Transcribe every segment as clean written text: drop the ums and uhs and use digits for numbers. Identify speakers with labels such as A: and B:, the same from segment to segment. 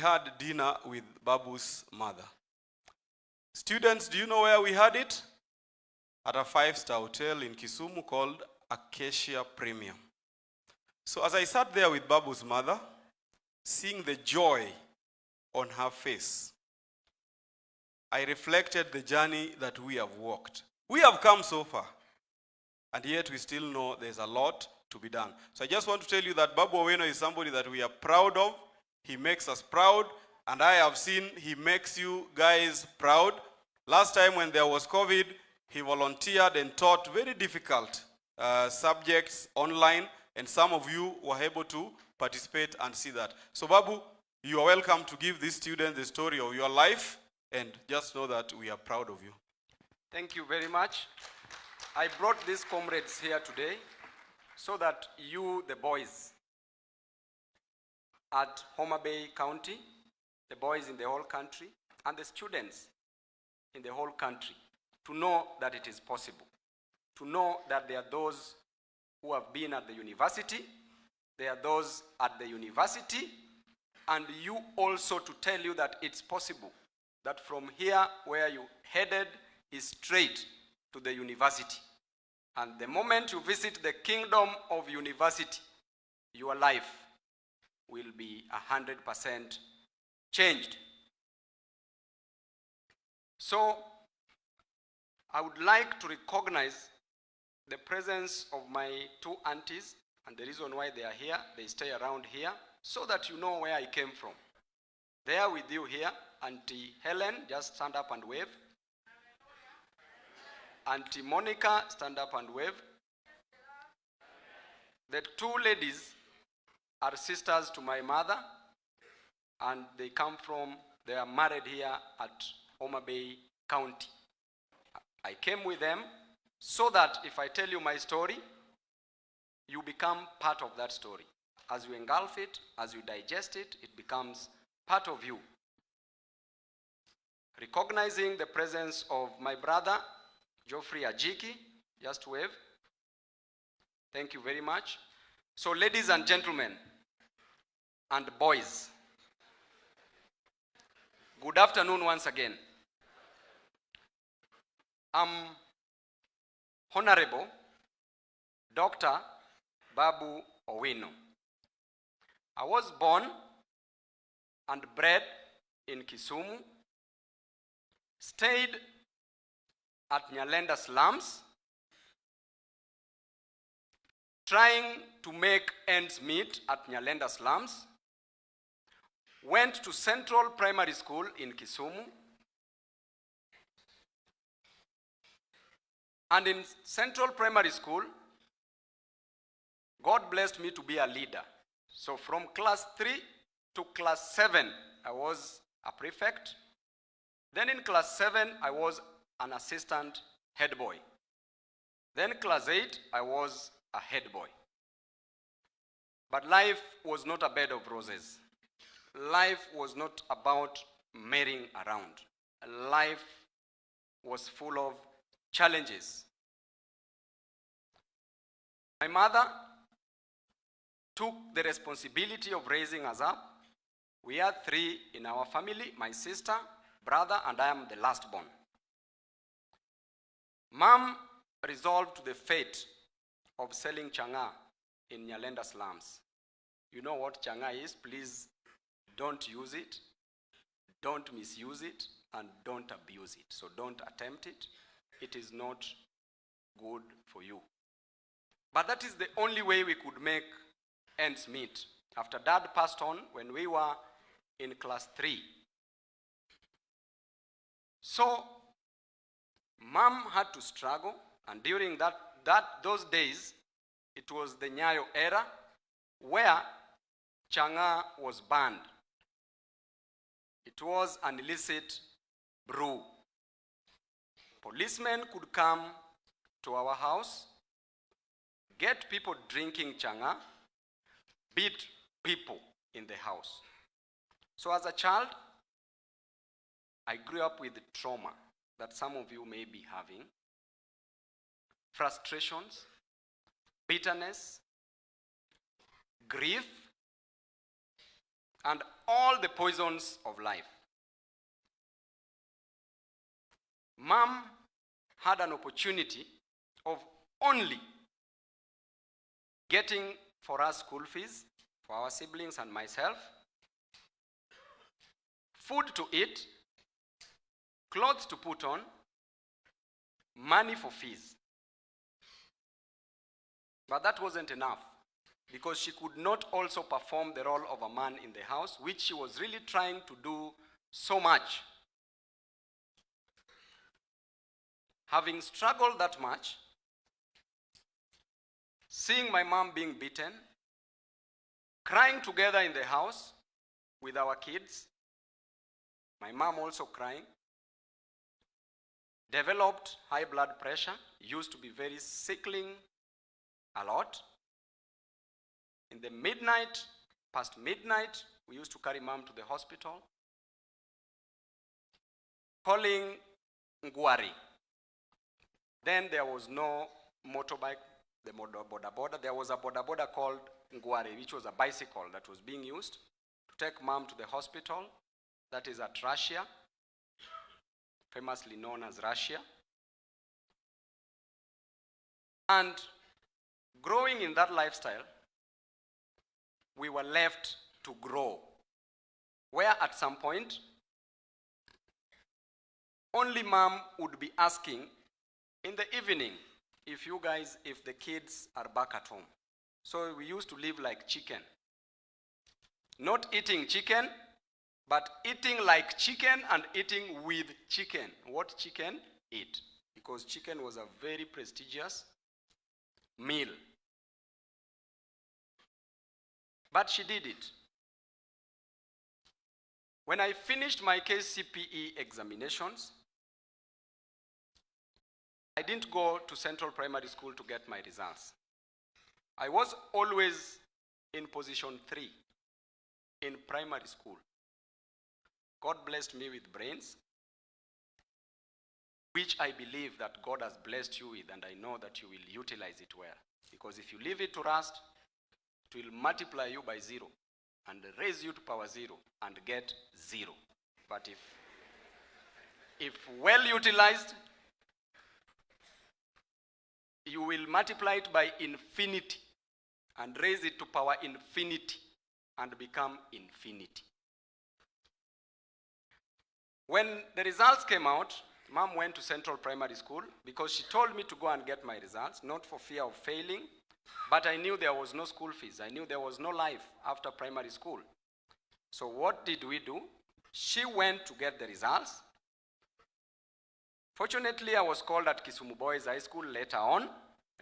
A: had dinner with Babu's mother. Students, do you know where we had it? At a 5-star hotel in Kisumu called Acacia Premium. So as I sat there with Babu's mother, seeing the joy on her face, I reflected the journey that we have walked. We have come so far, and yet we still know there's a lot to be done. So I just want to tell you that Babu Owino is somebody that we are proud of. He makes us proud, and I have seen he makes you guys proud. Last time when there was COVID, he volunteered and taught very difficult subjects online, and some of you were able to participate and see that. So Babu, you are welcome to give these students the story of your life, and just know that we are proud of you.
B: Thank you very much. I brought these comrades here today so that you, the boys at Homa Bay County, the boys in the whole country, and the students in the whole country, to know that it is possible. To know that there are those who have been at the university, there are those at the university, and you also to tell you that it's possible. That from here where you headed is straight to the university. And the moment you visit the kingdom of university, your life will be 100% changed. So I would like to recognize the presence of my two aunties, and the reason why they are here, they stay around here, so that you know where I came from. They are with you here. Auntie Helen, just stand up and wave. Auntie Monica, stand up and wave. The two ladies are sisters to my mother, and they are married here at Homa Bay County. I came with them so that if I tell you my story, you become part of that story. As you engulf it, as you digest it, it becomes part of you. Recognizing the presence of my brother, Geoffrey Ajiki, just wave. Thank you very much. So ladies and gentlemen, and boys, good afternoon once again. I'm Honorable Dr. Babu Owino. I was born and bred in Kisumu, stayed at Nyalenda slums, trying to make ends meet at Nyalenda slums, went to Central Primary School in Kisumu, and in Central Primary School, God blessed me to be a leader. So from class 3 to class 7, I was a prefect. Then in class 7, I was an assistant head boy. Then class 8, I was a head boy. But life was not a bed of roses. Life was not about marrying around. Life was full of challenges. My mother took the responsibility of raising us up. We are 3 in our family, my sister, brother, and I am the last born. Mom resolved to the fate of selling changa in Nyalenda slums. You know what changa is? Please don't use it, don't misuse it, and don't abuse it. So don't attempt it. It is not good for you. But that is the only way we could make ends meet. After Dad passed on when we were in class 3. So Mom had to struggle, and during those days, it was the Nyayo era where changa was banned. It was an illicit brew. Policemen could come to our house, get people drinking changa, beat people in the house. So as a child, I grew up with trauma that some of you may be having, frustrations, bitterness, grief, and all the poisons of life. Mom had an opportunity of only getting for us school fees, for our siblings and myself, food to eat, clothes to put on, money for fees. But that wasn't enough, because she could not also perform the role of a man in the house, which she was really trying to do so much. Having struggled that much, seeing my mom being beaten, crying together in the house with our kids, my mom also crying, developed high blood pressure, used to be very sickling a lot. In the midnight, past midnight, we used to carry mom to the hospital, calling Ngwari. Then there was no motorbike, the boda boda. There was a boda boda called Ngwari, which was a bicycle that was being used to take mom to the hospital. That is at Russia, famously known as Russia. And growing in that lifestyle, we were left to grow, where at some point, only mom would be asking in the evening if the kids are back at home. So we used to live like chicken. Not eating chicken, but eating like chicken and eating with chicken. What chicken? Eat. Because chicken was a very prestigious meal. But she did it. When I finished my KCPE examinations, I didn't go to Central Primary School to get my results. I was always in position 3 in primary school. God blessed me with brains, which I believe that God has blessed you with, and I know that you will utilize it well. Because if you leave it to rust, it will multiply you by 0 and raise you to power 0 and get 0. But if well utilized, you will multiply it by infinity and raise it to power infinity and become infinity. When the results came out, mom went to Central Primary School because she told me to go and get my results, not for fear of failing, but I knew there was no school fees. I knew there was no life after primary school. So what did we do? She went to get the results. Fortunately, I was called at Kisumu Boys High School later on,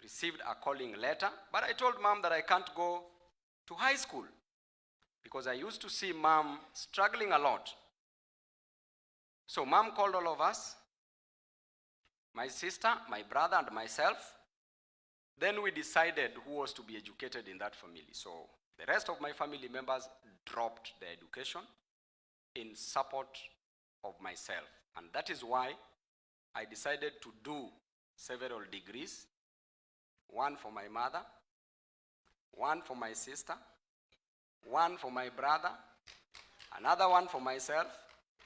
B: received a calling letter, but I told mom that I can't go to high school because I used to see mom struggling a lot. So mom called all of us, my sister, my brother, and myself. Then we decided who was to be educated in that family. So the rest of my family members dropped their education in support of myself. And that is why I decided to do several degrees. One for my mother, one for my sister, one for my brother, another one for myself,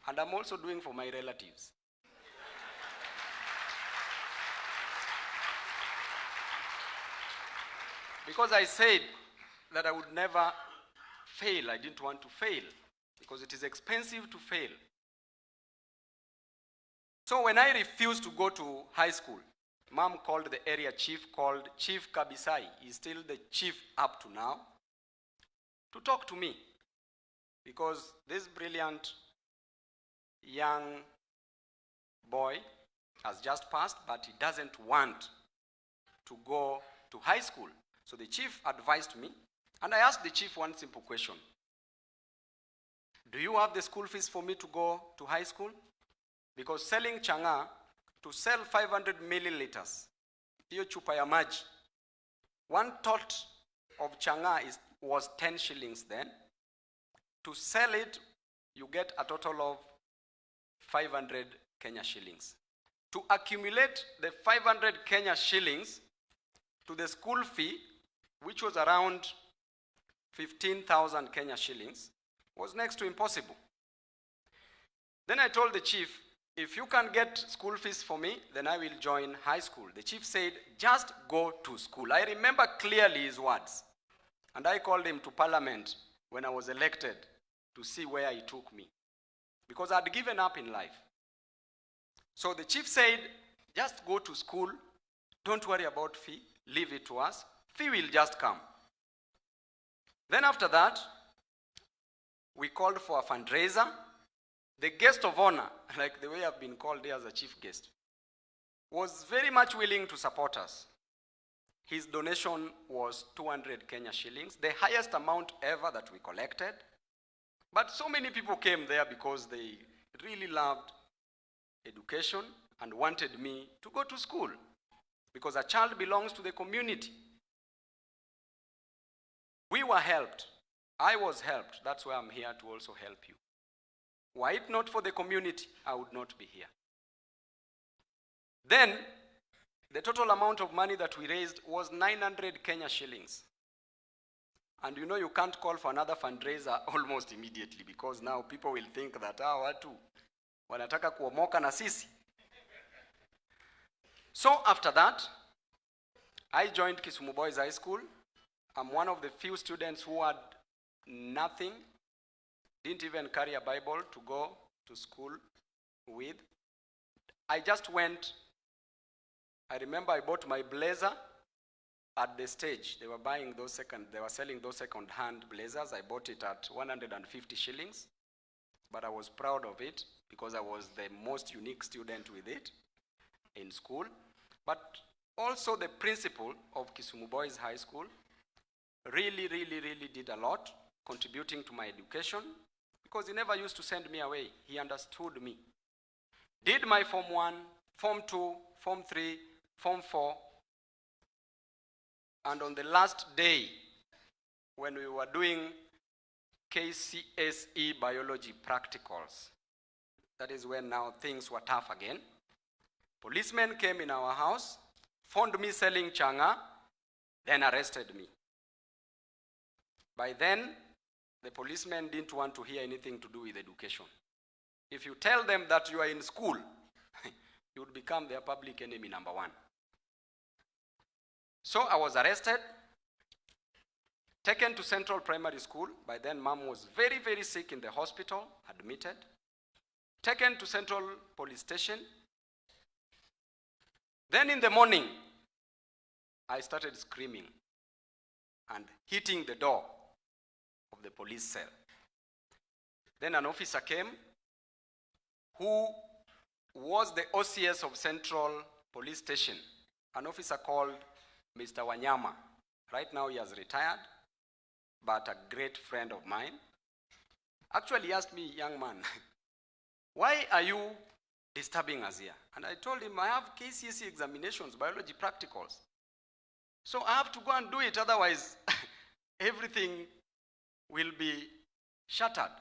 B: and I'm also doing for my relatives. Because I said that I would never fail. I didn't want to fail because it is expensive to fail. So when I refused to go to high school, mom called the area chief, called Chief Kabisai, he's still the chief up to now, to talk to me. Because this brilliant young boy has just passed, but he doesn't want to go to high school. So the chief advised me, and I asked the chief one simple question. Do you have the school fees for me to go to high school? Because selling changa, to sell 500 milliliters, hiyo chupa ya maji, one tot of changa was 10 shillings then. To sell it, you get a total of 500 Kenya shillings. To accumulate the 500 Kenya shillings to the school fee, which was around 15,000 Kenya shillings, was next to impossible. Then I told the chief, if you can get school fees for me, then I will join high school. The chief said, just go to school. I remember clearly his words. And I called him to parliament when I was elected to see where he took me. Because I'd given up in life. So the chief said, just go to school. Don't worry about fee. Leave it to us. Fee will just come. Then after that, we called for a fundraiser. The guest of honor, like the way I've been called here as a chief guest, was very much willing to support us. His donation was 200 Kenya shillings, the highest amount ever that we collected. But so many people came there because they really loved education and wanted me to go to school, because a child belongs to the community. We were helped. I was helped. That's why I'm here to also help you. Were it not for the community, I would not be here. Then, the total amount of money that we raised was 900 Kenya shillings. And you know you can't call for another fundraiser almost immediately, because now people will think that, watu wanataka kuomoka na sisi. So after that, I joined Kisumu Boys High School. I'm one of the few students who had nothing, didn't even carry a Bible to go to school with. I just went. I remember I bought my blazer at the stage. They were selling those second-hand blazers. I bought it at 150 shillings, but I was proud of it because I was the most unique student with it in school. But also the principal of Kisumu Boys High School really did a lot, contributing to my education, because he never used to send me away. He understood me. Did my Form 1, Form 2, Form 3, Form 4. And on the last day, when we were doing KCSE biology practicals, that is when now things were tough again. Policemen came in our house, found me selling changa, then arrested me. By then, the policemen didn't want to hear anything to do with education. If you tell them that you are in school, you would become their public enemy number one. So I was arrested, taken to Central Primary School. By then, Mom was very sick in the hospital, admitted. Taken to Central Police Station. Then in the morning, I started screaming and hitting the door of the police cell. Then an officer came who was the OCS of Central Police Station, an officer called Mr. Wanyama. Right now he has retired, but a great friend of mine. Actually, he asked me, young man, why are you disturbing us here? And I told him, I have KCSE examinations, biology practicals. So I have to go and do it, otherwise everything will be shattered.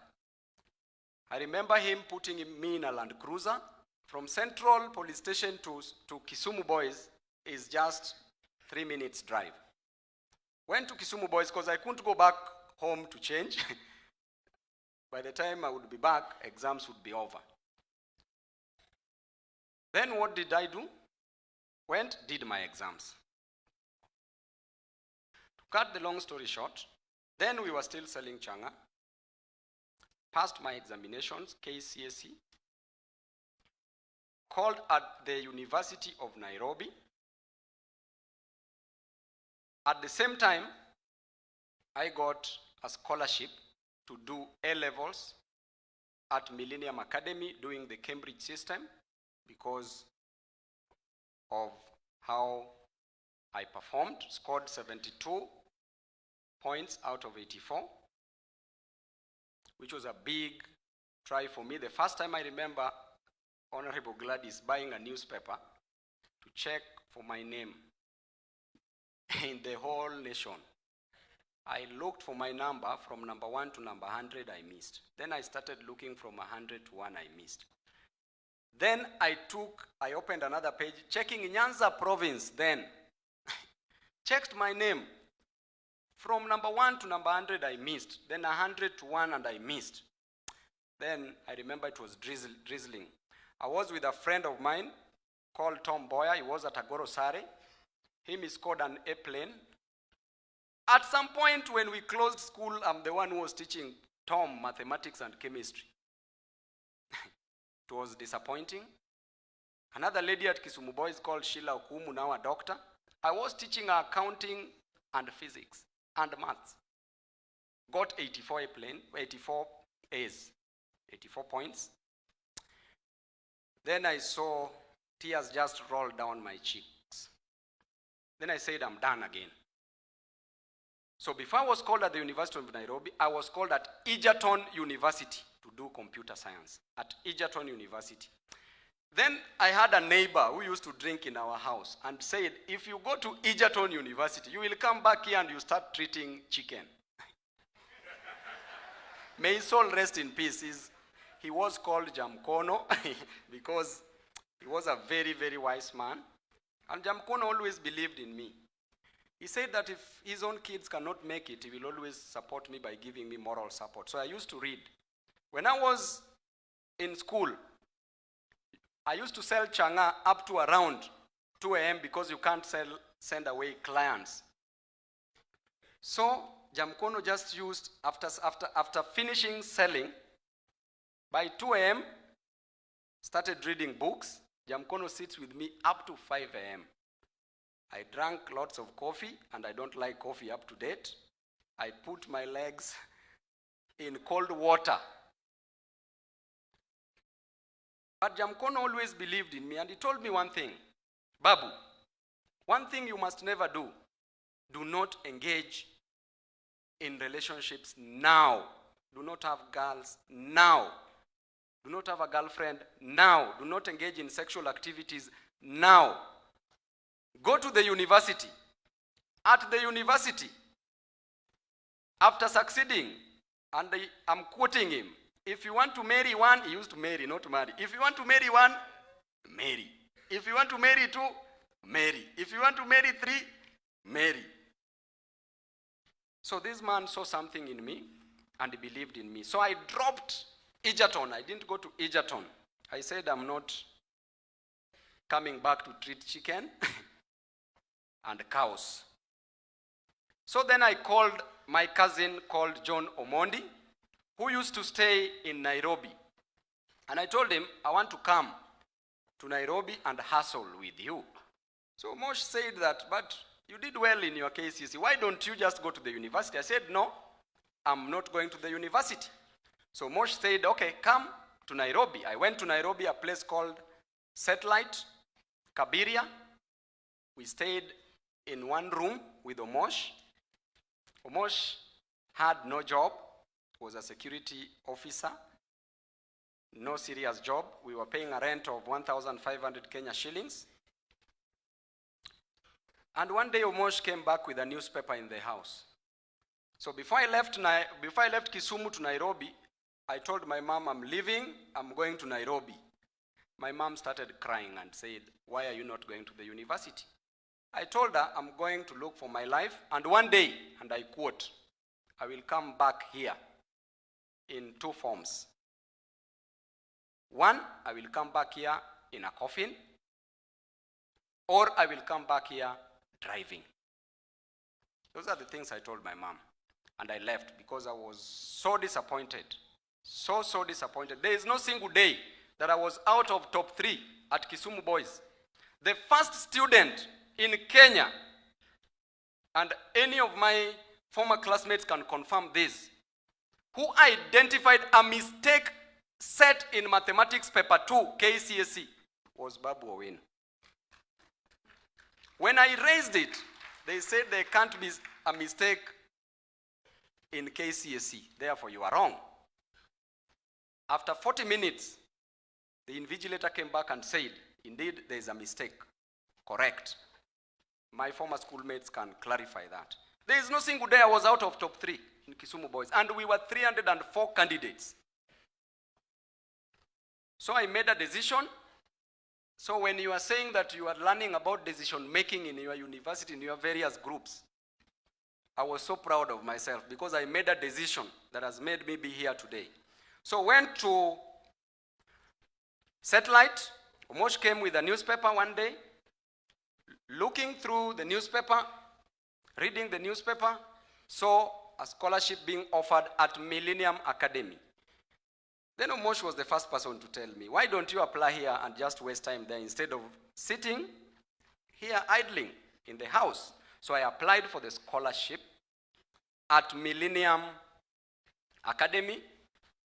B: I remember him putting me in a Land Cruiser. From Central Police Station to Kisumu Boys is just 3 minutes drive. Went to Kisumu Boys because I couldn't go back home to change. By the time I would be back, exams would be over. Then what did I do? Went, did my exams. To cut the long story short, then we were still selling changa. Passed my examinations, KCSE. Called at the University of Nairobi. At the same time, I got a scholarship to do A-levels at Millennium Academy doing the Cambridge system because of how I performed. Scored 72 points out of 84, which was a big try for me. The first time I remember Honorable Gladys buying a newspaper to check for my name in the whole nation. I looked for my number from number 1 to number 100, I missed. Then I started looking from 100 to 1, I missed. Then I opened another page, checking Nyanza province then. Checked my name. From number 1 to number 100 I missed. Then 100 to 1 and I missed. Then I remember it was drizzling. I was with a friend of mine called Tom Boyer. He was at Agoro Sare. He scored an airplane. At some point when we closed school, I'm the one who was teaching Tom mathematics and chemistry. It was disappointing. Another lady at Kisumu Boys called Sheila Okumu, now a doctor. I was teaching her accounting and physics and maths. Got 84 A's, 84 points. Then I saw tears just roll down my cheeks. Then I said, I'm done again. So before I was called at the University of Nairobi, I was called at Egerton University to do computer science, at Egerton University. Then I had a neighbor who used to drink in our house and said, if you go to Egerton University, you will come back here and you start treating chicken. May his soul rest in peace. He was called Jamkono because he was a very, very wise man. And Jamkono always believed in me. He said that if his own kids cannot make it, he will always support me by giving me moral support. So I used to read. When I was in school, I used to sell changa up to around 2 a.m. because you can't send away clients. So Jamkono just used, after finishing selling, by 2 a.m., started reading books. Jamkono sits with me up to 5 a.m. I drank lots of coffee, and I don't like coffee up to date. I put my legs in cold water. But Jamkono always believed in me, and he told me one thing. Babu, one thing you must never do. Do not engage in relationships now. Do not have girls now. Do not have a girlfriend now. Do not engage in sexual activities now. Go to the university. At the university, after succeeding, and I'm quoting him, if you want to marry one, he used to marry, not marry. If you want to marry one, marry. If you want to marry two, marry. If you want to marry three, marry. So this man saw something in me, and he believed in me. So I dropped Egerton. I didn't go to Egerton. I said, I'm not coming back to treat chicken and cows. So then I called my cousin called John Omondi, who used to stay in Nairobi. And I told him, I want to come to Nairobi and hustle with you. So Mosh said that, but you did well in your KCSE. Why don't you just go to the university? I said, no, I'm not going to the university. So Mosh said, okay, come to Nairobi. I went to Nairobi, a place called Satellite, Kabiria. We stayed in one room with Omosh. Omosh had no job, was a security officer, no serious job. We were paying a rent of 1,500 Kenya shillings. And one day Omosh came back with a newspaper in the house. So before I left Kisumu to Nairobi, I told my mom, I'm leaving, I'm going to Nairobi. My mom started crying and said, why are you not going to the university? I told her, I'm going to look for my life, and one day, and I quote, I will come back here in two forms. One, I will come back here in a coffin, or I will come back here driving. Those are the things I told my mom. And I left because I was so disappointed. So disappointed. There is no single day that I was out of top 3 at Kisumu Boys. The first student in Kenya, and any of my former classmates can confirm this, who identified a mistake set in mathematics paper 2 KCSE was Babu Owino. When I raised it, they said there can't be a mistake in KCSE, therefore you are wrong. After 40 minutes, the invigilator came back and said, indeed there is a mistake, correct. My former schoolmates can clarify that. There is no single day I was out of top 3 in Kisumu Boys, and we were 304 candidates. So I made a decision. So when you are saying that you are learning about decision making in your university, in your various groups, I was so proud of myself because I made a decision that has made me be here today. So went to Satellite. Omosh came with a newspaper one day, looking through the newspaper, reading the newspaper, saw a scholarship being offered at Millennium Academy. Then Omosh was the first person to tell me, why don't you apply here and just waste time there instead of sitting here idling in the house? So I applied for the scholarship at Millennium Academy,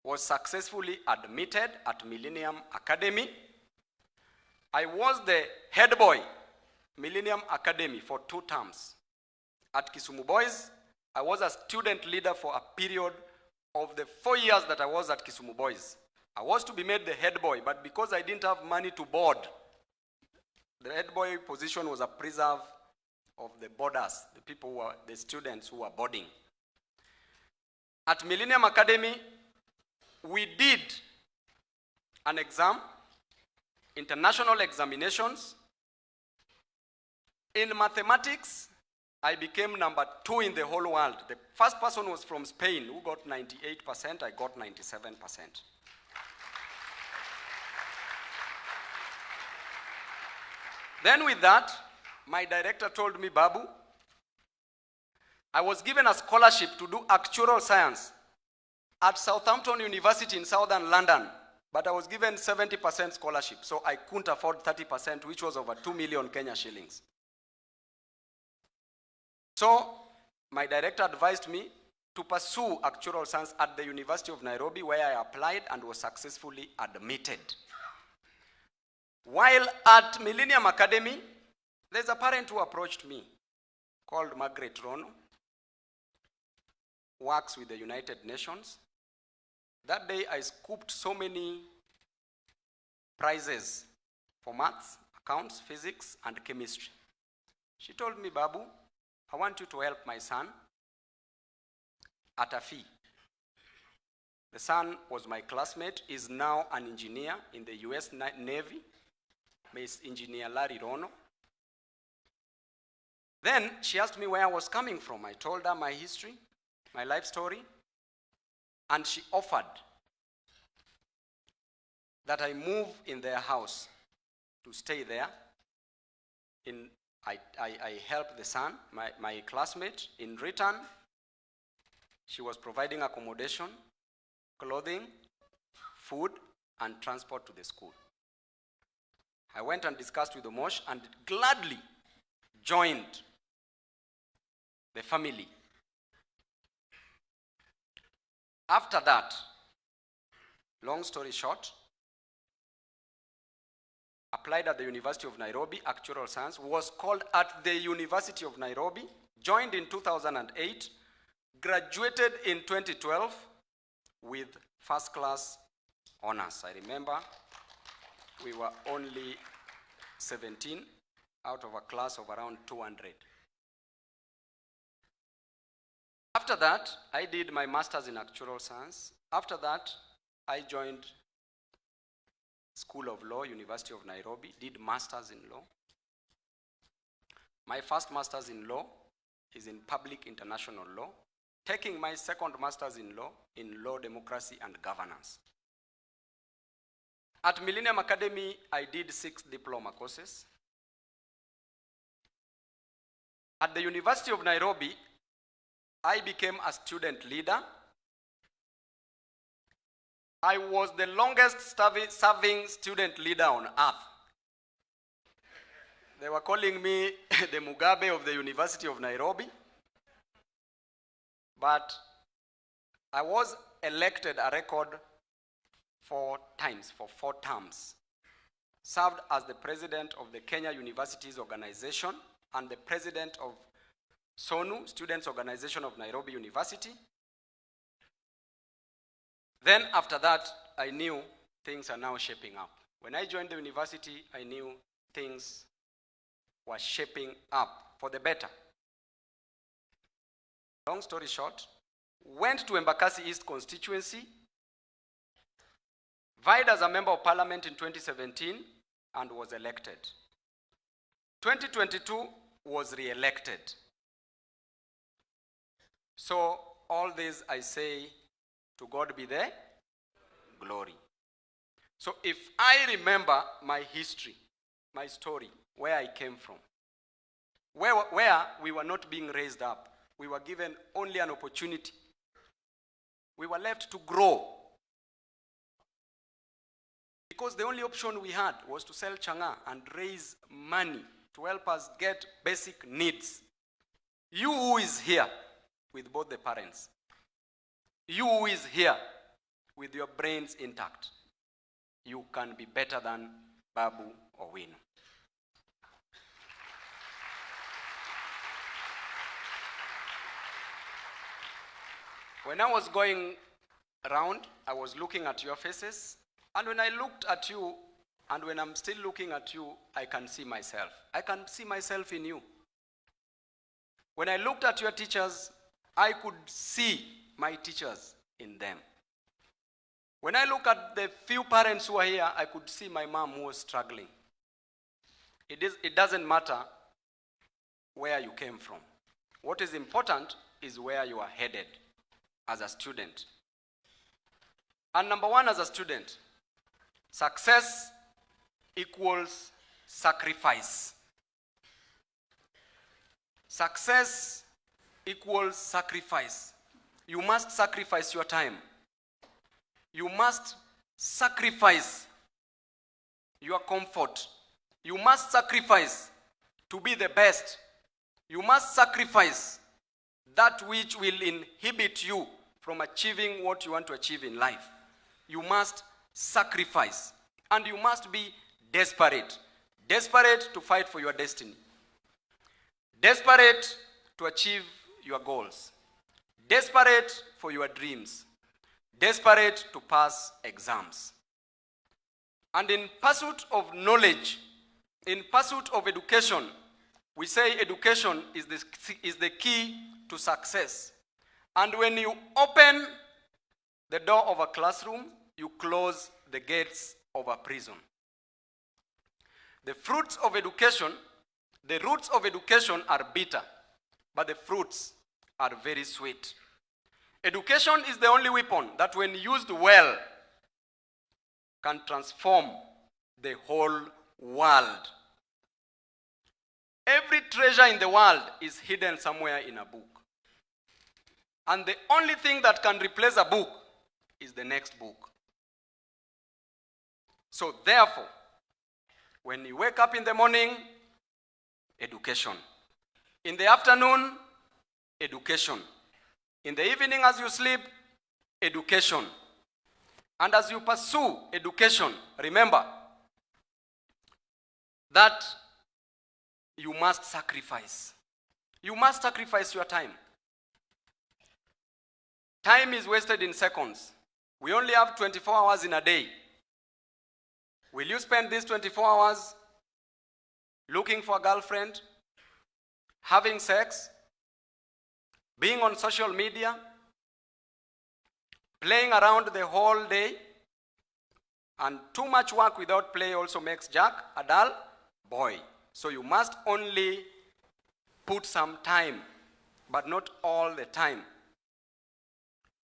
B: was successfully admitted at Millennium Academy. I was the head boy, Millennium Academy, for 2 terms. At Kisumu Boys, I was a student leader for a period of the 4 years that I was at Kisumu Boys. I was to be made the head boy, but because I didn't have money to board, the head boy position was a preserve of the boarders, the people who were, the students who were boarding. At Millennium Academy, we did an exam, international examinations. In mathematics, I became number 2 in the whole world. The first person was from Spain who got 98%, I got 97%. Then with that, my director told me, Babu, I was given a scholarship to do actuarial science at Southampton University in southern London, but I was given 70% scholarship, so I couldn't afford 30%, which was over 2 million Kenya shillings. So my director advised me to pursue actuarial science at the University of Nairobi, where I applied and was successfully admitted. While at Millennium Academy, there's a parent who approached me called Margaret Rono, works with the United Nations. That day I scooped so many prizes for maths, accounts, physics, and chemistry. She told me, Babu, I want you to help my son at a fee. The son was my classmate, is now an engineer in the US Navy, Miss Engineer Larry Rono. Then she asked me where I was coming from. I told her my history, my life story, and she offered that I move in their house to stay there. I helped the son, my classmate. In return, she was providing accommodation, clothing, food, and transport to the school. I went and discussed with Omosh and gladly joined the family. After that, long story short, applied at the University of Nairobi, actuarial science, was called at the University of Nairobi, joined in 2008, graduated in 2012 with first class honors. I remember we were only 17 out of a class of around 200. After that, I did my master's in actuarial science. After that, I joined School of Law, University of Nairobi, did masters in law. My first master's in law is in public international law, taking my second master's in law, democracy, and governance. At Millennium Academy, I did 6 diploma courses. At the University of Nairobi, I became a student leader. I was the longest serving student leader on earth. They were calling me the Mugabe of the University of Nairobi. But I was elected a record 4 times, for 4 terms. Served as the president of the Kenya Universities Organization and the president of SONU, Students Organization of Nairobi University. Then after that, I knew things are now shaping up. When I joined the university, I knew things were shaping up for the better. Long story short, went to Embakasi East constituency, vied as a member of parliament in 2017 and was elected. 2022 was re-elected. So all this I say, to God be the glory. So if I remember my history, my story, where I came from, where we were not being raised up, we were given only an opportunity. We were left to grow. Because the only option we had was to sell changa and raise money to help us get basic needs. You who is here with both the parents, you who is here with your brains intact, you can be better than Babu or Owino. When I was going around, I was looking at your faces, and when I looked at you, and when I'm still looking at you, I can see myself. I can see myself in you. When I looked at your teachers, I could see my teachers in them. When I look at the few parents who are here, I could see my mom who was struggling. It doesn't matter where you came from. What is important is where you are headed as a student. And number one, as a student, success equals sacrifice. Success equals sacrifice. You must sacrifice your time. You must sacrifice your comfort. You must sacrifice to be the best. You must sacrifice that which will inhibit you from achieving what you want to achieve in life. You must sacrifice. And you must be desperate. Desperate to fight for your destiny. Desperate to achieve your goals. Desperate for your dreams. Desperate to pass exams. And in pursuit of knowledge, in pursuit of education, we say education is the key to success. And when you open the door of a classroom, you close the gates of a prison. The fruits of education, the roots of education are bitter, but the fruits are very sweet. Education is the only weapon that, when used well, can transform the whole world. Every treasure in the world is hidden somewhere in a book. And the only thing that can replace a book is the next book. So therefore, when you wake up in the morning, education. In the afternoon, education. In the evening as you sleep, education. And as you pursue education, remember that you must sacrifice. You must sacrifice your time. Time is wasted in seconds. We only have 24 hours in a day. Will you spend these 24 hours looking for a girlfriend, having sex, being on social media, playing around the whole day? And too much work without play also makes Jack a dull boy. So you must only put some time, but not all the time,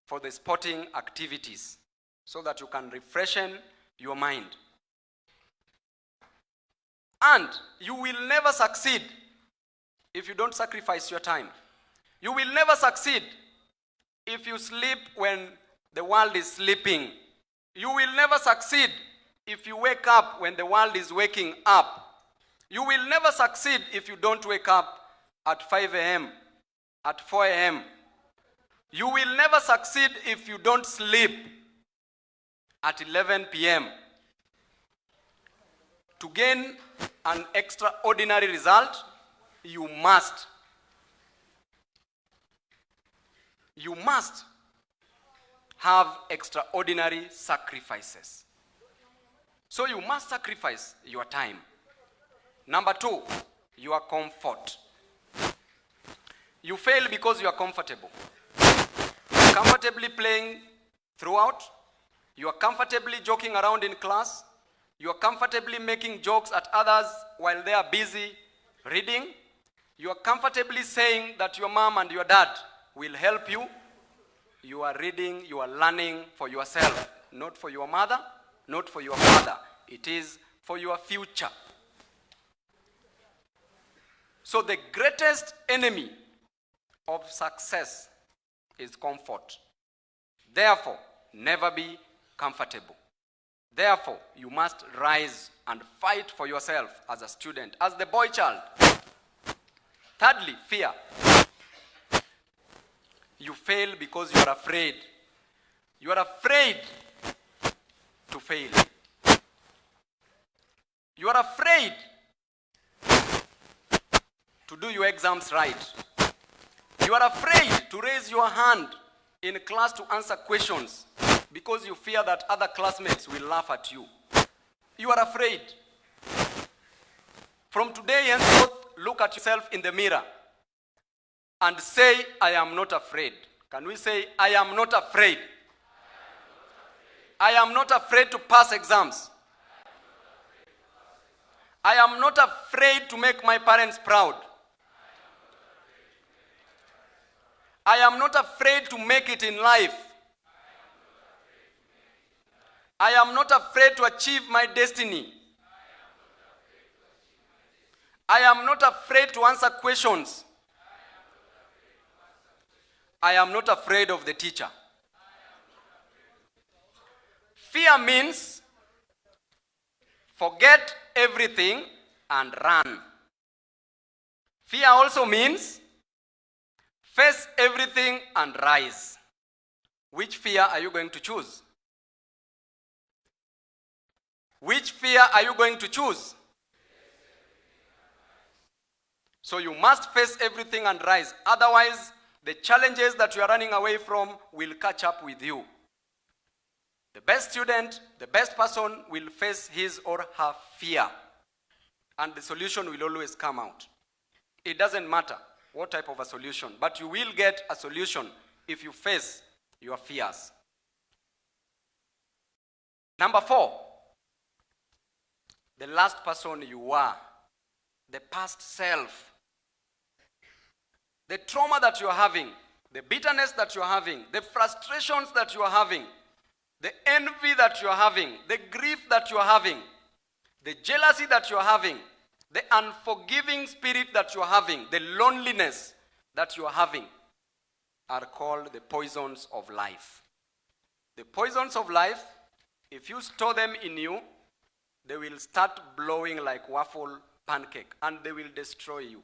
B: for the sporting activities, so that you can refreshen your mind. And you will never succeed if you don't sacrifice your time. You will never succeed if you sleep when the world is sleeping. You will never succeed if you wake up when the world is waking up. You will never succeed if you don't wake up at 5 a.m., at 4 a.m. You will never succeed if you don't sleep at 11 p.m. To gain an extraordinary result, you must have extraordinary sacrifices. So you must sacrifice your time. Number two, your comfort. You fail because you are comfortable. You're comfortably playing throughout. You are comfortably joking around in class. You are comfortably making jokes at others while they are busy reading. You are comfortably saying that your mom and your dad will help you. You are reading, you are learning for yourself, not for your mother, not for your father. It is for your future. So the greatest enemy of success is comfort. Therefore, never be comfortable. Therefore, you must rise and fight for yourself as a student, as the boy child. Thirdly, fear. You fail because you are afraid. You are afraid to fail. You are afraid to do your exams right. You are afraid to raise your hand in class to answer questions because you fear that other classmates will laugh at you. You are afraid. From today henceforth, look at yourself in the mirror and say, I am not afraid. Can we say, I am not afraid? I am not afraid to pass exams. I am not afraid to make my parents proud. I am not afraid to make it in life. I am not afraid to achieve my destiny. I am not afraid to answer questions. I am not afraid of the teacher. Fear means forget everything and run. Fear also means face everything and rise. Which fear are you going to choose? Which fear are you going to choose? So you must face everything and rise. Otherwise, the challenges that you are running away from will catch up with you. The best student, the best person will face his or her fear. And the solution will always come out. It doesn't matter what type of a solution, but you will get a solution if you face your fears. Number 4, the last person you were, the past self. The trauma that you are having, the bitterness that you are having, the frustrations that you are having, the envy that you are having, the grief that you are having, the jealousy that you are having, the unforgiving spirit that you are having, the loneliness that you are having are called the poisons of life. The poisons of life, if you store them in you, they will start blowing like waffle pancake and they will destroy you.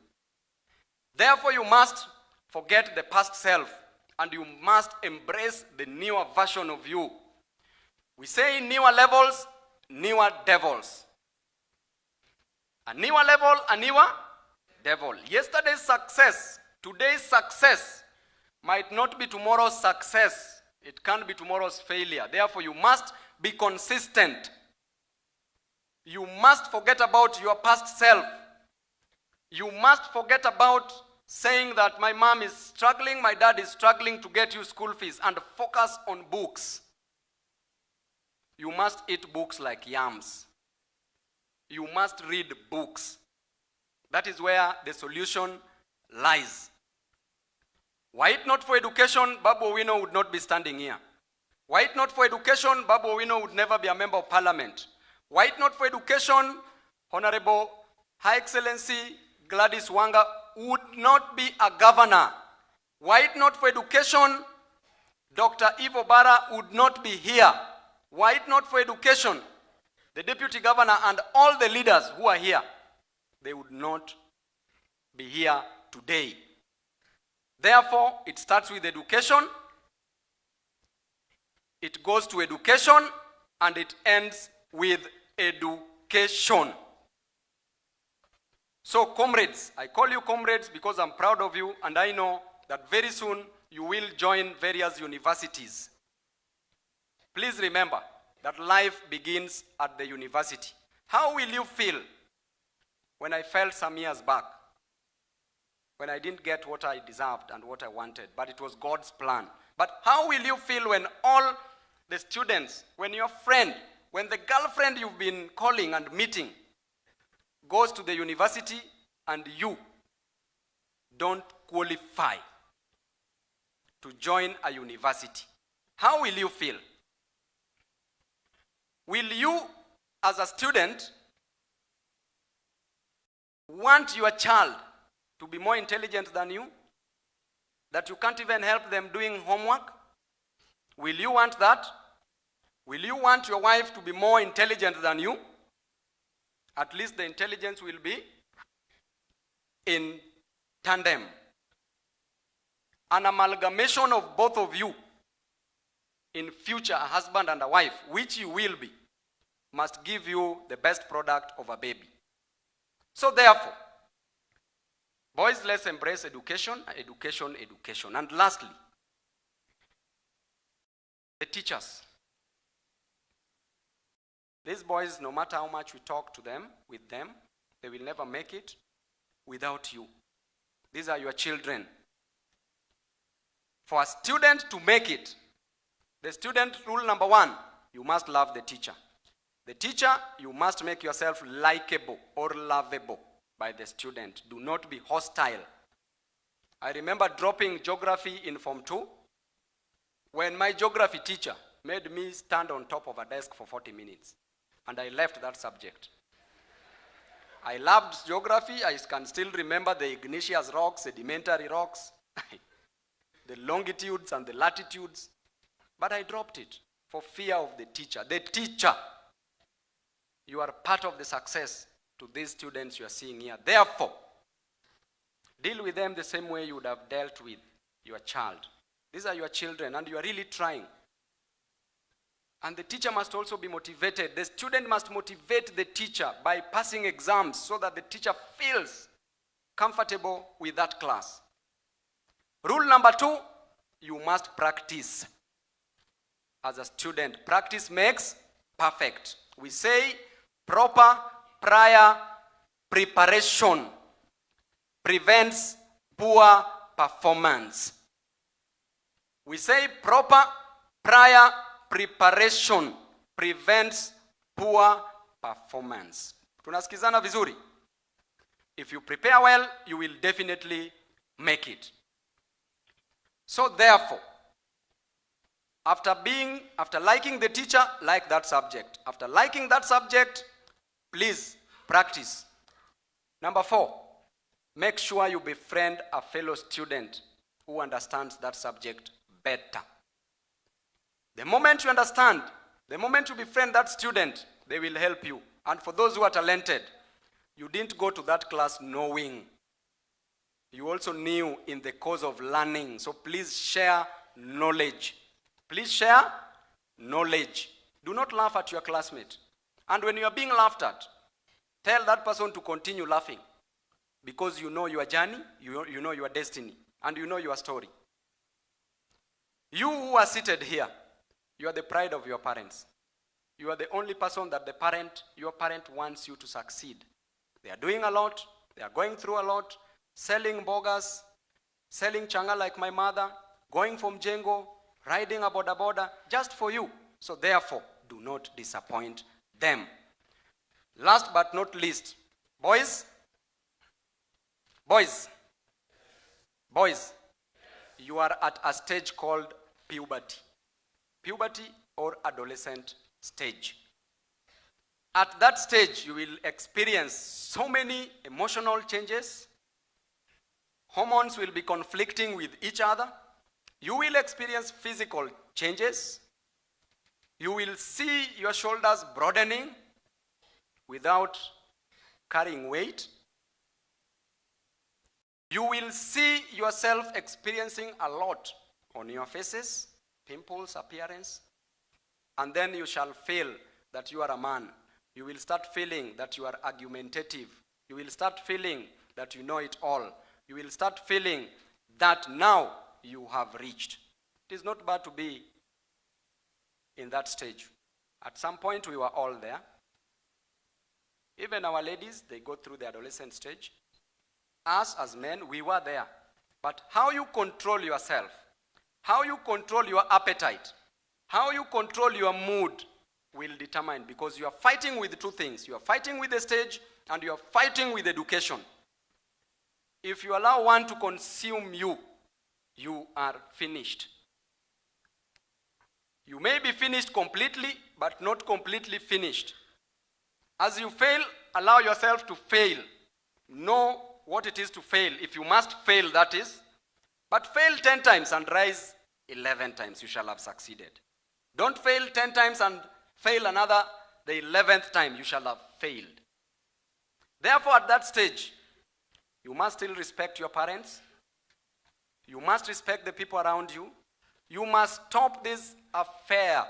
B: Therefore, you must forget the past self and you must embrace the newer version of you. We say newer levels, newer devils. A newer level, a newer devil. Yesterday's success, today's success might not be tomorrow's success. It can be tomorrow's failure. Therefore, you must be consistent. You must forget about your past self. You must forget about saying that my mom is struggling, my dad is struggling to get you school fees, and focus on books. You must eat books like yams. You must read books. That is where the solution lies. Were it not for education, Babu Owino would not be standing here. Were it not for education, Babu Owino would never be a member of parliament. Were it not for education, Honorable High Excellency Gladys Wanga would not be a governor. Were it not for education, Dr. Ivo Bara would not be here. Were it not for education, the deputy governor and all the leaders who are here, they would not be here today. Therefore, it starts with education, it goes to education, and it ends with education. So comrades, I call you comrades because I'm proud of you and I know that very soon you will join various universities. Please remember that life begins at the university. How will you feel when I felt some years back, when I didn't get what I deserved and what I wanted, but it was God's plan? But how will you feel when all the students, when your friend, when the girlfriend you've been calling and meeting goes to the university and you don't qualify? to join a university, how will you feel? Will you, as a student, want your child to be more intelligent than you? That you can't even help them doing homework? Will you want that? Will you want your wife to be more intelligent than you? At least the intelligence will be in tandem. An amalgamation of both of you in future, a husband and a wife, which you will be, must give you the best product of a baby. So therefore, boys, let's embrace education, education, education. And lastly, the teachers. These boys, no matter how much we talk to them, with them, they will never make it without you. These are your children. For a student to make it, the student rule number 1, you must love the teacher. The teacher, you must make yourself likable or lovable by the student. Do not be hostile. I remember dropping geography in Form 2 when my geography teacher made me stand on top of a desk for 40 minutes. And I left that subject. I loved geography. I can still remember the igneous rocks, sedimentary rocks, the longitudes and the latitudes. But I dropped it for fear of the teacher. The teacher, you are part of the success to these students you are seeing here. Therefore, deal with them the same way you would have dealt with your child. These are your children and you are really trying. And the teacher must also be motivated. The student must motivate the teacher by passing exams so that the teacher feels comfortable with that class. Rule number 2, you must practice. As a student, practice makes perfect. We say proper prior preparation prevents poor performance. We say proper prior preparation prevents poor performance. Tunasikizana vizuri? If you prepare well, you will definitely make it. So therefore, after liking the teacher, like that subject. After liking that subject, please practice. Number 4, make sure you befriend a fellow student who understands that subject better. The moment you understand, the moment you befriend that student, they will help you. And for those who are talented, you didn't go to that class knowing. You also knew in the course of learning. So please share knowledge. Please share knowledge. Do not laugh at your classmate. And when you are being laughed at, tell that person to continue laughing. Because you know your journey, you know your destiny, and you know your story. You who are seated here, you are the pride of your parents. You are the only person that your parent wants you to succeed. They are doing a lot. They are going through a lot. Selling bogas, selling changa like my mother, going from Jengo, riding a boda just for you. So therefore, do not disappoint them. Last but not least, boys, you are at a stage called puberty. Puberty or adolescent stage. At that stage, you will experience so many emotional changes. Hormones will be conflicting with each other. You will experience physical changes. You will see your shoulders broadening without carrying weight. You will see yourself experiencing a lot on your faces, pimples, appearance, and then you shall feel that you are a man. You will start feeling that you are argumentative. You will start feeling that you know it all. You will start feeling that now you have reached. It is not bad to be in that stage. At some point, we were all there. Even our ladies, they go through the adolescent stage. Us as men, we were there. But how you control yourself, how you control your appetite, how you control your mood will determine, because you are fighting with two things. You are fighting with the stage and you are fighting with education. If you allow one to consume you, you are finished. You may be finished completely, but not completely finished. As you fail, allow yourself to fail. Know what it is to fail. If you must fail, that is. But fail 10 times and rise 11 times. You shall have succeeded. Don't fail 10 times and fail another, the 11th time. You shall have failed. Therefore, at that stage, you must still respect your parents. You must respect the people around you. You must stop this affair.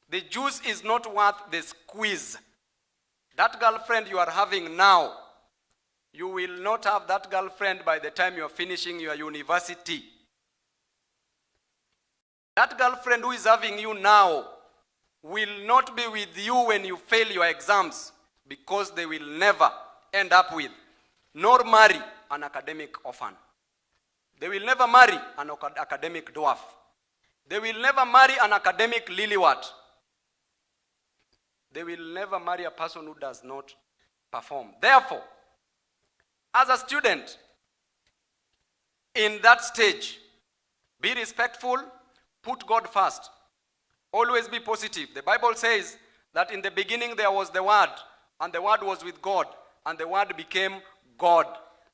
B: The juice is not worth the squeeze. That girlfriend you are having now, you will not have that girlfriend by the time you are finishing your university. That girlfriend who is having you now will not be with you when you fail your exams, because they will never end up with nor marry an academic orphan. They will never marry an academic dwarf. They will never marry an academic lilywat. They will never marry a person who does not perform. Therefore, as a student in that stage, be respectful, put God first. Always be positive. The Bible says that in the beginning there was the Word, and the Word was with God, and the Word became God.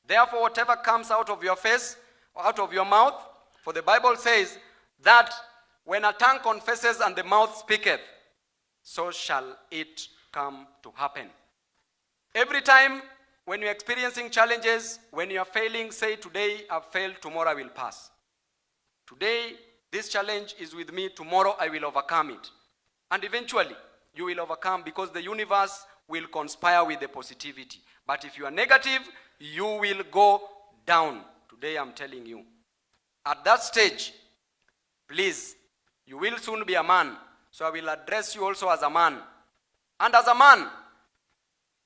B: Therefore, whatever comes out of your face, out of your mouth, for the Bible says that when a tongue confesses and the mouth speaketh, so shall it come to happen. Every time when you're experiencing challenges, when you are failing, say, today I've failed, tomorrow I will pass. Today, this challenge is with me, tomorrow I will overcome it. And eventually, you will overcome, because the universe will conspire with the positivity. But if you are negative, you will go down. Today I'm telling you. At that stage, please, you will soon be a man. So I will address you also as a man. And as a man,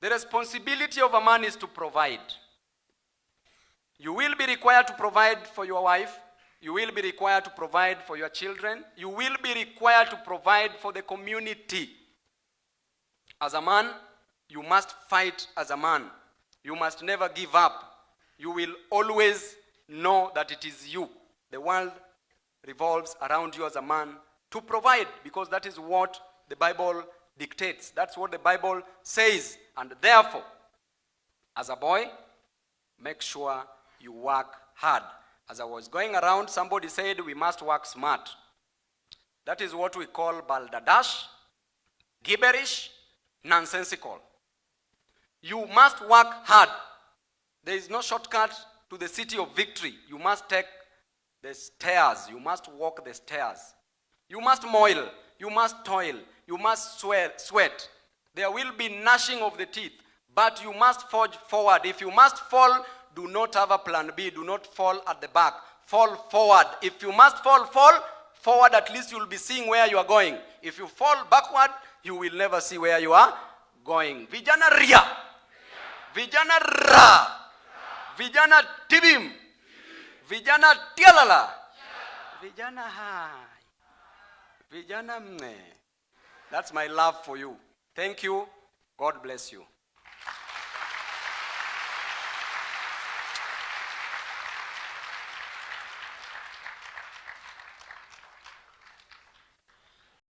B: the responsibility of a man is to provide. You will be required to provide for your wife. You will be required to provide for your children. You will be required to provide for the community. As a man, you must fight as a man. You must never give up. You will always know that it is you. The world revolves around you as a man to provide, because that is what the Bible dictates. That's what the Bible says. And therefore, as a boy, make sure you work hard. As I was going around, somebody said we must work smart. That is what we call balderdash, gibberish, nonsensical. You must work hard. There is no shortcut to the city of victory. You must take the stairs. You must walk the stairs. You must moil. You must toil. You must sweat. There will be gnashing of the teeth. But you must forge forward. If you must fall, do not have a plan B. Do not fall at the back. Fall forward. If you must fall forward. At least you will be seeing where you are going. If you fall backward, you will never see where you are going. Vijana ria. Vijana ra. Vijana tibim. Vijana tialala. Vijana hai. Vijana mne. That's my love for you. Thank you. God bless you.